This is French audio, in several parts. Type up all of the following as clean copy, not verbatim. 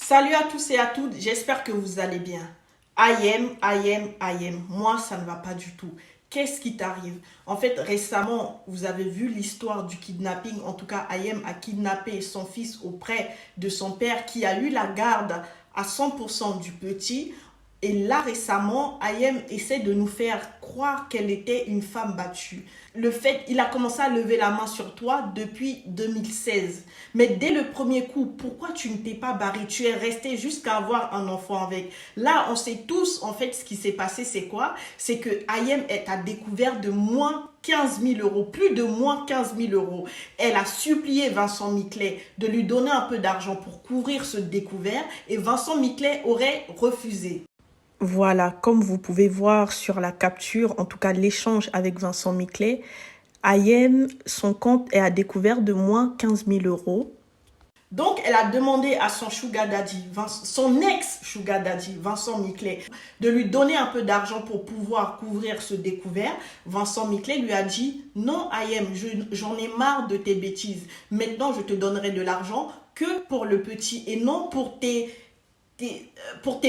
Salut à tous et à toutes, j'espère que vous allez bien. I am. Moi, ça ne va pas du tout. Qu'est-ce qui t'arrive? En fait, récemment, vous avez vu l'histoire du kidnapping. En tout cas, I am a kidnappé son fils auprès de son père qui a eu la garde à 100% du petit. Et là, récemment, IM essaie de nous faire croire qu'elle était une femme battue. Il a commencé à lever la main sur toi depuis 2016. Mais dès le premier coup, pourquoi tu ne t'es pas barré? Tu es resté jusqu'à avoir un enfant avec. Là, on sait tous, en fait, ce qui s'est passé, c'est quoi? C'est que IM est à découvert de moins 15 000 euros, plus de moins 15 000 euros. Elle a supplié Vincent Miclet de lui donner un peu d'argent pour couvrir ce découvert et Vincent Miclet aurait refusé. Voilà, comme vous pouvez voir sur la capture, en tout cas l'échange avec Vincent Miclet, Ayem, son compte est à découvert de moins 15 000 euros. Donc, elle a demandé à son sugar daddy, son ex-sugar daddy, Vincent Miclet, de lui donner un peu d'argent pour pouvoir couvrir ce découvert. Vincent Miclet lui a dit, non Ayem, j'en ai marre de tes bêtises. Maintenant, je te donnerai de l'argent que pour le petit et non pour tes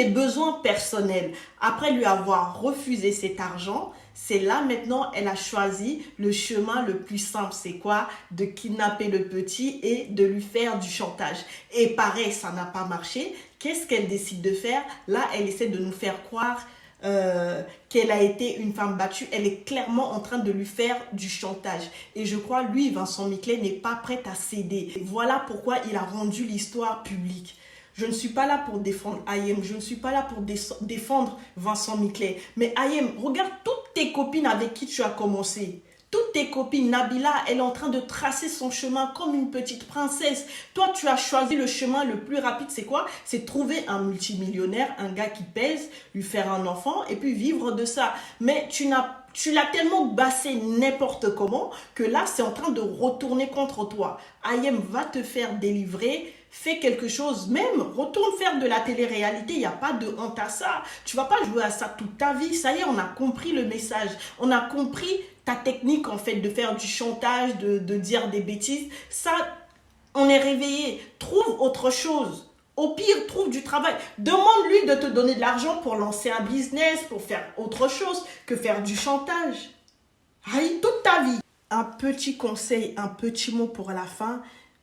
besoins personnels. Après lui avoir refusé cet argent, c'est là maintenant elle a choisi le chemin le plus simple. C'est quoi? De kidnapper le petit et de lui faire du chantage. Et pareil, ça n'a pas marché. Qu'est-ce qu'elle décide de faire? Là, elle essaie de nous faire croire qu'elle a été une femme battue. Elle est clairement en train de lui faire du chantage. Et je crois, lui, Vincent Miclet, n'est pas prêt à céder. Voilà pourquoi il a rendu l'histoire publique. Je ne suis pas là pour défendre Ayem, je ne suis pas là pour défendre Vincent Miclet. Mais Ayem, regarde toutes tes copines avec qui tu as commencé. Toutes tes copines, Nabila, elle est en train de tracer son chemin comme une petite princesse. Toi, tu as choisi le chemin le plus rapide, c'est quoi? C'est trouver un multimillionnaire, un gars qui pèse, lui faire un enfant et puis vivre de ça. Mais tu l'as tellement bassé n'importe comment que là, c'est en train de retourner contre toi. Ayem va te faire délivrer. Fais quelque chose, même retourne faire de la télé-réalité, il n'y a pas de honte à ça. Tu ne vas pas jouer à ça toute ta vie. Ça y est, on a compris le message. On a compris ta technique en fait de faire du chantage, de dire des bêtises. Ça, on est réveillé. Trouve autre chose. Au pire, trouve du travail. Demande-lui de te donner de l'argent pour lancer un business, pour faire autre chose que faire du chantage. Aïe, toute ta vie. Un petit conseil, un petit mot pour la fin.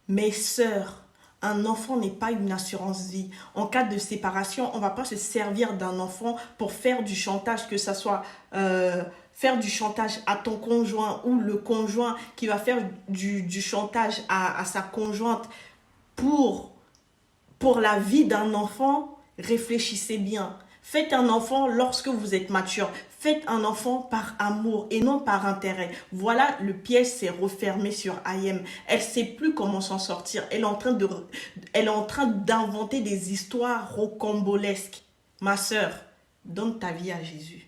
Mes sœurs, un enfant n'est pas une assurance vie. En cas de séparation, on ne va pas se servir d'un enfant pour faire du chantage, que ce soit faire du chantage à ton conjoint ou le conjoint qui va faire du chantage à sa conjointe pour la vie d'un enfant. Réfléchissez bien. Faites un enfant lorsque vous êtes mature. Faites un enfant par amour et non par intérêt. Voilà, le piège s'est refermé sur Ayem. Elle ne sait plus comment s'en sortir. Elle est en train d'inventer des histoires rocambolesques. Ma sœur, donne ta vie à Jésus.